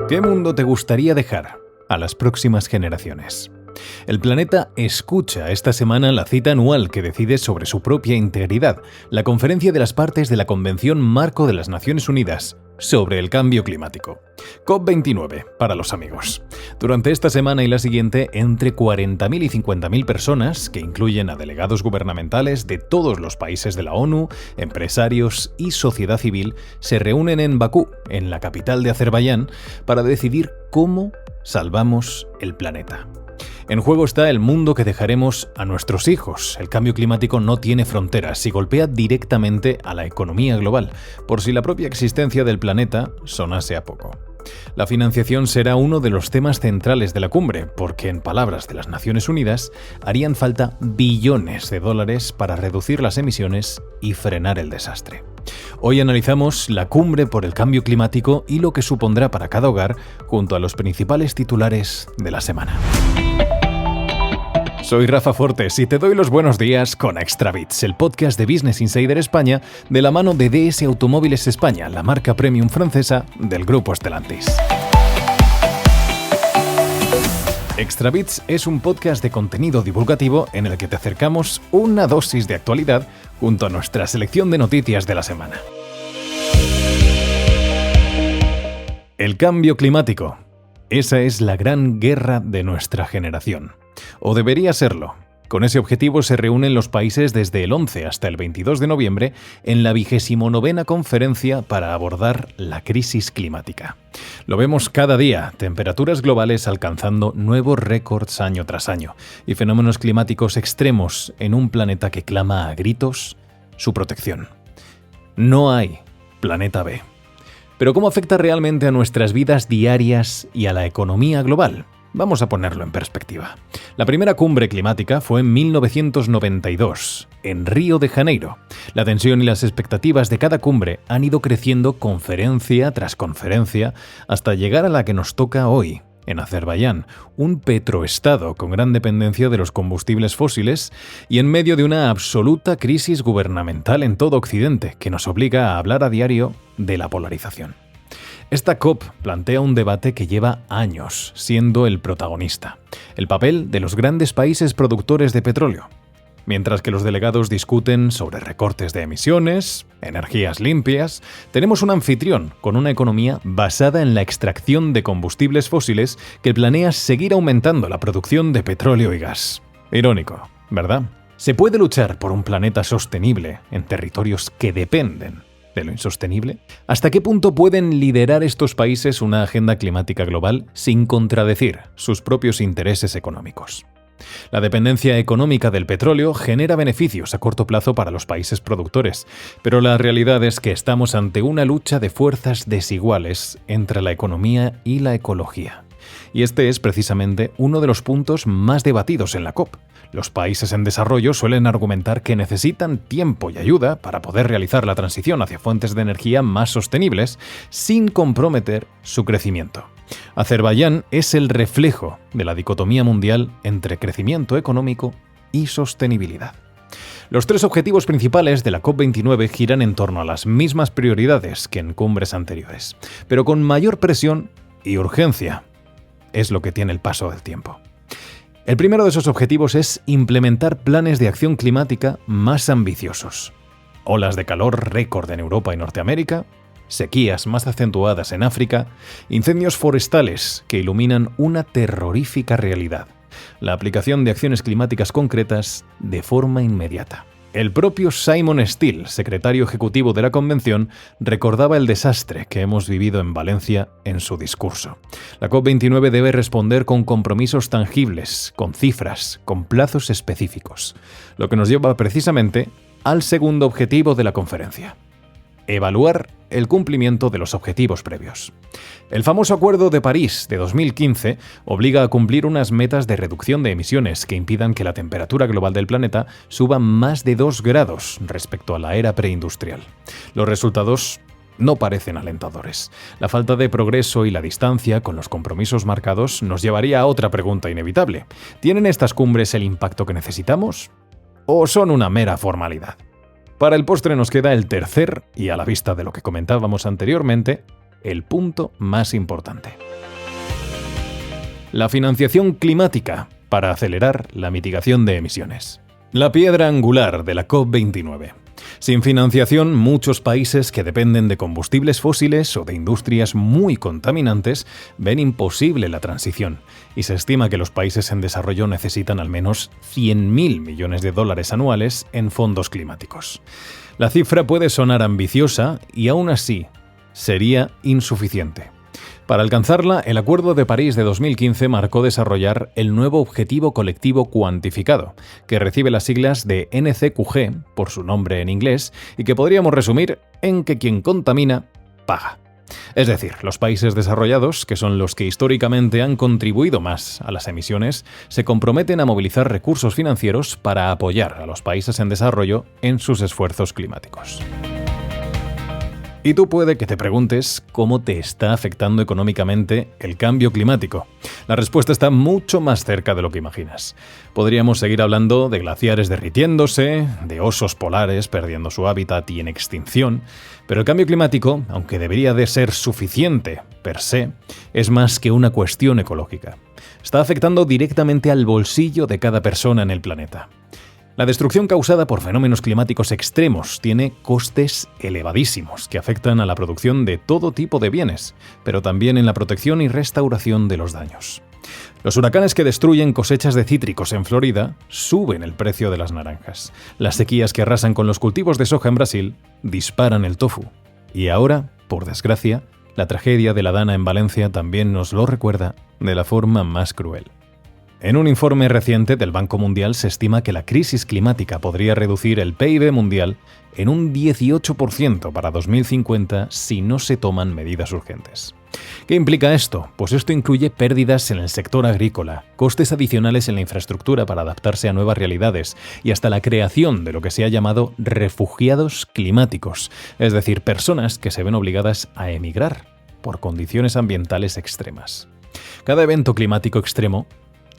¿Qué mundo te gustaría dejar a las próximas generaciones? El planeta escucha esta semana la cita anual que decide sobre su propia integridad, la Conferencia de las Partes de la Convención Marco de las Naciones Unidas sobre el Cambio Climático. COP29 para los amigos. Durante esta semana y la siguiente, entre 40.000 y 50.000 personas, que incluyen a delegados gubernamentales de todos los países de la ONU, empresarios y sociedad civil, se reúnen en Bakú, en la capital de Azerbaiyán, para decidir cómo salvamos el planeta. En juego está el mundo que dejaremos a nuestros hijos. El cambio climático no tiene fronteras y golpea directamente a la economía global, por si la propia existencia del planeta sonase a poco. La financiación será uno de los temas centrales de la cumbre, porque en palabras de las Naciones Unidas, harían falta billones de dólares para reducir las emisiones y frenar el desastre. Hoy analizamos la cumbre por el cambio climático y lo que supondrá para cada hogar, junto a los principales titulares de la semana. Soy Rafa Fortes y te doy los buenos días con Extra Bits, el podcast de Business Insider España de la mano de DS Automóviles España, la marca premium francesa del grupo Stellantis. Extra Bits es un podcast de contenido divulgativo en el que te acercamos una dosis de actualidad junto a nuestra selección de noticias de la semana. El cambio climático. Esa es la gran guerra de nuestra generación. O debería serlo. Con ese objetivo se reúnen los países desde el 11 hasta el 22 de noviembre en la 29ª conferencia para abordar la crisis climática. Lo vemos cada día, temperaturas globales alcanzando nuevos récords año tras año y fenómenos climáticos extremos en un planeta que clama a gritos su protección. No hay planeta B. Pero ¿cómo afecta realmente a nuestras vidas diarias y a la economía global? Vamos a ponerlo en perspectiva. La primera cumbre climática fue en 1992, en Río de Janeiro. La tensión y las expectativas de cada cumbre han ido creciendo conferencia tras conferencia hasta llegar a la que nos toca hoy, en Azerbaiyán, un petroestado con gran dependencia de los combustibles fósiles y en medio de una absoluta crisis gubernamental en todo Occidente que nos obliga a hablar a diario de la polarización. Esta COP plantea un debate que lleva años siendo el protagonista, el papel de los grandes países productores de petróleo. Mientras que los delegados discuten sobre recortes de emisiones, energías limpias, tenemos un anfitrión con una economía basada en la extracción de combustibles fósiles que planea seguir aumentando la producción de petróleo y gas. Irónico, ¿verdad? ¿Se puede luchar por un planeta sostenible en territorios que dependen de lo insostenible? ¿Hasta qué punto pueden liderar estos países una agenda climática global sin contradecir sus propios intereses económicos? La dependencia económica del petróleo genera beneficios a corto plazo para los países productores, pero la realidad es que estamos ante una lucha de fuerzas desiguales entre la economía y la ecología. Y este es precisamente uno de los puntos más debatidos en la COP. Los países en desarrollo suelen argumentar que necesitan tiempo y ayuda para poder realizar la transición hacia fuentes de energía más sostenibles sin comprometer su crecimiento. Azerbaiyán es el reflejo de la dicotomía mundial entre crecimiento económico y sostenibilidad. Los tres objetivos principales de la COP29 giran en torno a las mismas prioridades que en cumbres anteriores, pero con mayor presión y urgencia. Es lo que tiene el paso del tiempo. El primero de esos objetivos es implementar planes de acción climática más ambiciosos. Olas de calor récord en Europa y Norteamérica, sequías más acentuadas en África, incendios forestales que iluminan una terrorífica realidad. La aplicación de acciones climáticas concretas de forma inmediata. El propio Simon Stiell, secretario ejecutivo de la Convención, recordaba el desastre que hemos vivido en Valencia en su discurso. La COP29 debe responder con compromisos tangibles, con cifras, con plazos específicos, lo que nos lleva precisamente al segundo objetivo de la conferencia: evaluar el cumplimiento de los objetivos previos. El famoso Acuerdo de París de 2015 obliga a cumplir unas metas de reducción de emisiones que impidan que la temperatura global del planeta suba más de 2 grados respecto a la era preindustrial. Los resultados no parecen alentadores. La falta de progreso y la distancia con los compromisos marcados nos llevaría a otra pregunta inevitable. ¿Tienen estas cumbres el impacto que necesitamos? ¿O son una mera formalidad? Para el postre nos queda el tercer, y a la vista de lo que comentábamos anteriormente, el punto más importante. la financiación climática para acelerar la mitigación de emisiones. La piedra angular de la COP29. Sin financiación, muchos países que dependen de combustibles fósiles o de industrias muy contaminantes ven imposible la transición, y se estima que los países en desarrollo necesitan al menos 100.000 millones de dólares anuales en fondos climáticos. La cifra puede sonar ambiciosa y aún así sería insuficiente. Para alcanzarla, el Acuerdo de París de 2015 marcó desarrollar el nuevo Objetivo Colectivo Cuantificado, que recibe las siglas de NCQG, por su nombre en inglés, y que podríamos resumir en que quien contamina, paga. Es decir, los países desarrollados, que son los que históricamente han contribuido más a las emisiones, se comprometen a movilizar recursos financieros para apoyar a los países en desarrollo en sus esfuerzos climáticos. Y tú puede que te preguntes cómo te está afectando económicamente el cambio climático. La respuesta está mucho más cerca de lo que imaginas. Podríamos seguir hablando de glaciares derritiéndose, de osos polares perdiendo su hábitat y en extinción, pero el cambio climático, aunque debería de ser suficiente per se, es más que una cuestión ecológica. Está afectando directamente al bolsillo de cada persona en el planeta. La destrucción causada por fenómenos climáticos extremos tiene costes elevadísimos que afectan a la producción de todo tipo de bienes, pero también en la protección y restauración de los daños. Los huracanes que destruyen cosechas de cítricos en Florida suben el precio de las naranjas. Las sequías que arrasan con los cultivos de soja en Brasil disparan el tofu. Y ahora, por desgracia, la tragedia de la Dana en Valencia también nos lo recuerda de la forma más cruel. En un informe reciente del Banco Mundial se estima que la crisis climática podría reducir el PIB mundial en un 18% para 2050 si no se toman medidas urgentes. ¿Qué implica esto? Pues esto incluye pérdidas en el sector agrícola, costes adicionales en la infraestructura para adaptarse a nuevas realidades y hasta la creación de lo que se ha llamado refugiados climáticos, es decir, personas que se ven obligadas a emigrar por condiciones ambientales extremas. Cada evento climático extremo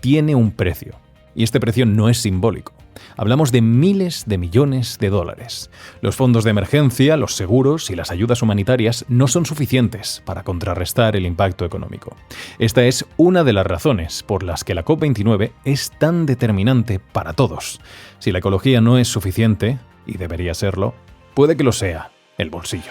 tiene un precio, y este precio no es simbólico. Hablamos de miles de millones de dólares. Los fondos de emergencia, los seguros y las ayudas humanitarias no son suficientes para contrarrestar el impacto económico. Esta es una de las razones por las que la COP29 es tan determinante para todos. Si la ecología no es suficiente, y debería serlo, puede que lo sea el bolsillo.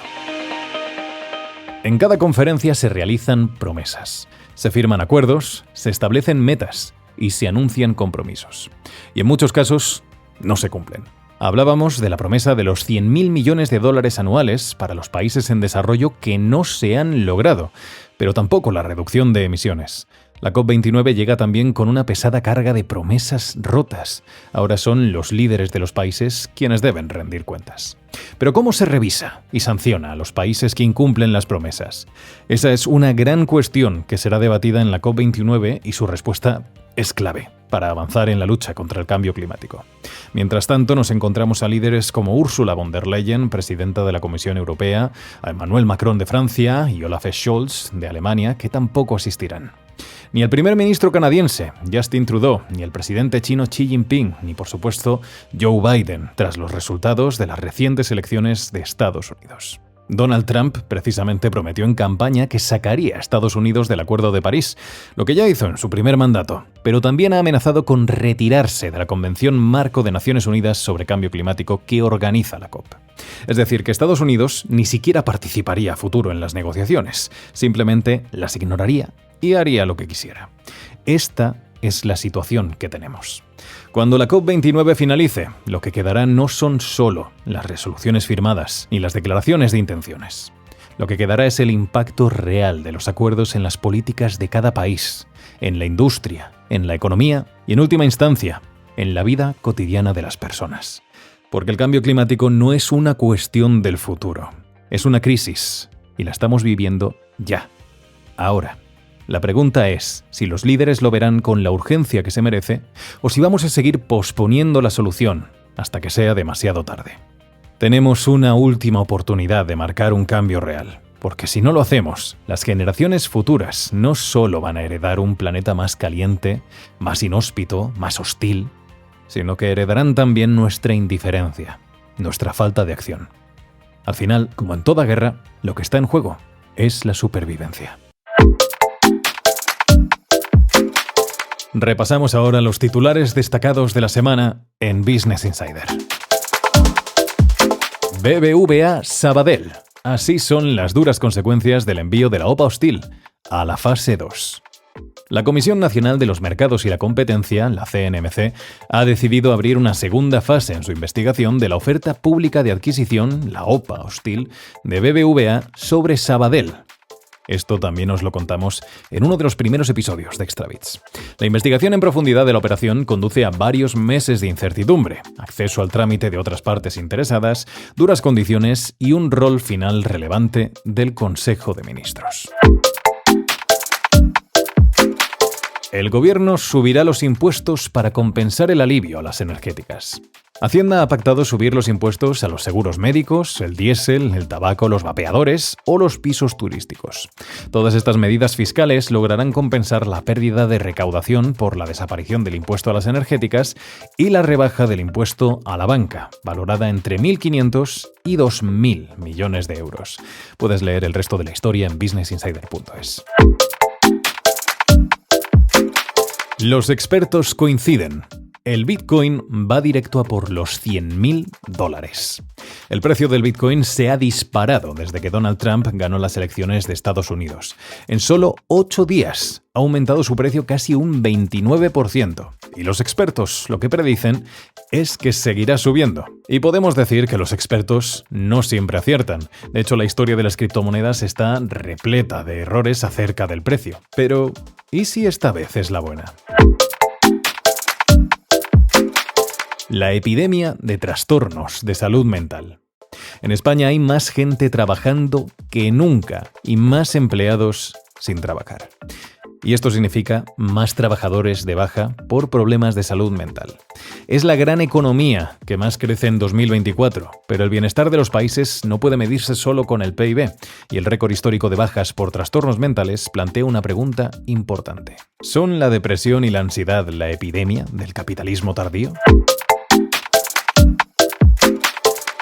En cada conferencia se realizan promesas, se firman acuerdos, se establecen metas y se anuncian compromisos. Y en muchos casos no se cumplen. Hablábamos de la promesa de los 100.000 millones de dólares anuales para los países en desarrollo que no se han logrado, pero tampoco la reducción de emisiones. La COP29 llega también con una pesada carga de promesas rotas. Ahora son los líderes de los países quienes deben rendir cuentas. Pero ¿cómo se revisa y sanciona a los países que incumplen las promesas? Esa es una gran cuestión que será debatida en la COP29 y su respuesta es clave para avanzar en la lucha contra el cambio climático. Mientras tanto, nos encontramos a líderes como Ursula von der Leyen, presidenta de la Comisión Europea, a Emmanuel Macron de Francia y Olaf Scholz de Alemania, que tampoco asistirán. Ni el primer ministro canadiense, Justin Trudeau, ni el presidente chino Xi Jinping, ni por supuesto Joe Biden, tras los resultados de las recientes elecciones de Estados Unidos. Donald Trump precisamente prometió en campaña que sacaría a Estados Unidos del Acuerdo de París, lo que ya hizo en su primer mandato, pero también ha amenazado con retirarse de la Convención Marco de Naciones Unidas sobre Cambio Climático que organiza la COP. Es decir, que Estados Unidos ni siquiera participaría a futuro en las negociaciones, simplemente las ignoraría y haría lo que quisiera. Esta es la situación que tenemos. Cuando la COP29 finalice, lo que quedará no son solo las resoluciones firmadas ni las declaraciones de intenciones. Lo que quedará es el impacto real de los acuerdos en las políticas de cada país, en la industria, en la economía y, en última instancia, en la vida cotidiana de las personas. Porque el cambio climático no es una cuestión del futuro, es una crisis y la estamos viviendo ya, ahora. La pregunta es si los líderes lo verán con la urgencia que se merece o si vamos a seguir posponiendo la solución hasta que sea demasiado tarde. Tenemos una última oportunidad de marcar un cambio real, porque si no lo hacemos, las generaciones futuras no solo van a heredar un planeta más caliente, más inhóspito, más hostil, sino que heredarán también nuestra indiferencia, nuestra falta de acción. Al final, como en toda guerra, lo que está en juego es la supervivencia. Repasamos ahora los titulares destacados de la semana en Business Insider. BBVA Sabadell. Así son las duras consecuencias del envío de la OPA hostil a la fase 2. La Comisión Nacional de los Mercados y la Competencia, la CNMC, ha decidido abrir una segunda fase en su investigación de la oferta pública de adquisición, la OPA hostil, de BBVA sobre Sabadell. Esto también os lo contamos en uno de los primeros episodios de Extra Bits. La investigación en profundidad de la operación conduce a varios meses de incertidumbre, acceso al trámite de otras partes interesadas, duras condiciones y un rol final relevante del Consejo de Ministros. El gobierno subirá los impuestos para compensar el alivio a las energéticas. Hacienda ha pactado subir los impuestos a los seguros médicos, el diésel, el tabaco, los vapeadores o los pisos turísticos. Todas estas medidas fiscales lograrán compensar la pérdida de recaudación por la desaparición del impuesto a las energéticas y la rebaja del impuesto a la banca, valorada entre 1.500 y 2.000 millones de euros. Puedes leer el resto de la historia en businessinsider.es. Los expertos coinciden. El Bitcoin va directo a por los $100.000. El precio del Bitcoin se ha disparado desde que Donald Trump ganó las elecciones de Estados Unidos. En solo 8 días ha aumentado su precio casi un 29%. Y los expertos lo que predicen es que seguirá subiendo. Y podemos decir que los expertos no siempre aciertan. De hecho, la historia de las criptomonedas está repleta de errores acerca del precio. Pero, ¿y si esta vez es la buena? La epidemia de trastornos de salud mental. En España hay más gente trabajando que nunca y más empleados sin trabajar. Y esto significa más trabajadores de baja por problemas de salud mental. Es la gran economía que más crece en 2024, pero el bienestar de los países no puede medirse solo con el PIB, y el récord histórico de bajas por trastornos mentales plantea una pregunta importante. ¿Son la depresión y la ansiedad la epidemia del capitalismo tardío?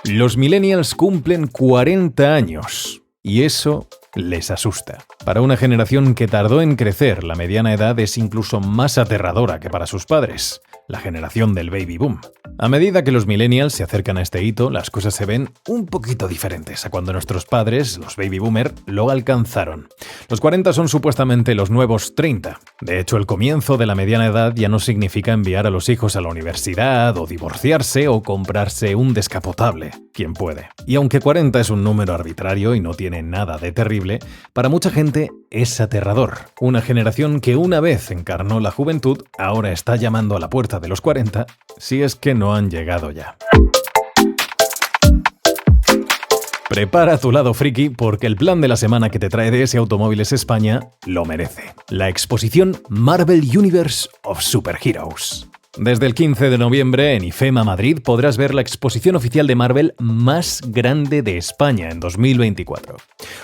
Los millennials cumplen 40 años y eso les asusta. Para una generación que tardó en crecer, la mediana edad es incluso más aterradora que para sus padres, la generación del baby boom. A medida que los millennials se acercan a este hito, las cosas se ven un poquito diferentes a cuando nuestros padres, los baby boomer, lo alcanzaron. Los 40 son supuestamente los nuevos 30. De hecho, el comienzo de la mediana edad ya no significa enviar a los hijos a la universidad, o divorciarse, o comprarse un descapotable. Quien puede. Y aunque 40 es un número arbitrario y no tiene nada de terrible, para mucha gente es aterrador. Una generación que una vez encarnó la juventud, ahora está llamando a la puerta de los 40, si es que no han llegado ya. Prepara tu lado friki porque el plan de la semana que te trae DS Automóviles España lo merece. La exposición Marvel Universe of Superheroes. Desde el 15 de noviembre en IFEMA Madrid podrás ver la exposición oficial de Marvel más grande de España en 2024.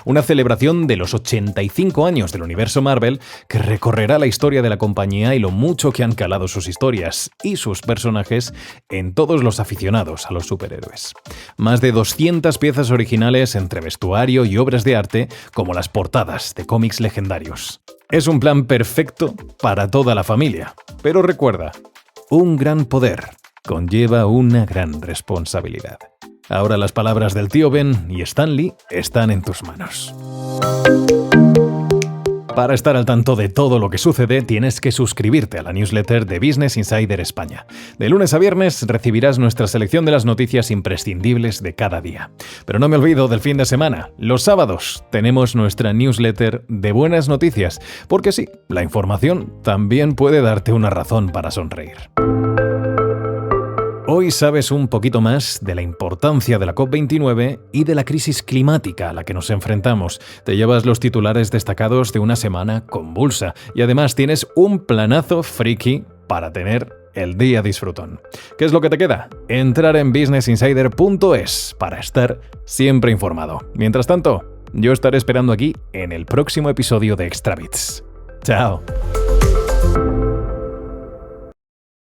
Una celebración de los 85 años del universo Marvel que recorrerá la historia de la compañía y lo mucho que han calado sus historias y sus personajes en todos los aficionados a los superhéroes. Más de 200 piezas originales entre vestuario y obras de arte como las portadas de cómics legendarios. Es un plan perfecto para toda la familia, pero recuerda, un gran poder conlleva una gran responsabilidad. Ahora las palabras del tío Ben y Stanley están en tus manos. Para estar al tanto de todo lo que sucede, tienes que suscribirte a la newsletter de Business Insider España. De lunes a viernes recibirás nuestra selección de las noticias imprescindibles de cada día. Pero no me olvido del fin de semana. Los sábados tenemos nuestra newsletter de buenas noticias, porque sí, la información también puede darte una razón para sonreír. Hoy sabes un poquito más de la importancia de la COP29 y de la crisis climática a la que nos enfrentamos. Te llevas los titulares destacados de una semana convulsa y además tienes un planazo friki para tener el día disfrutón. ¿Qué es lo que te queda? Entrar en businessinsider.es para estar siempre informado. Mientras tanto, yo estaré esperando aquí en el próximo episodio de Extra Bits. ¡Chao!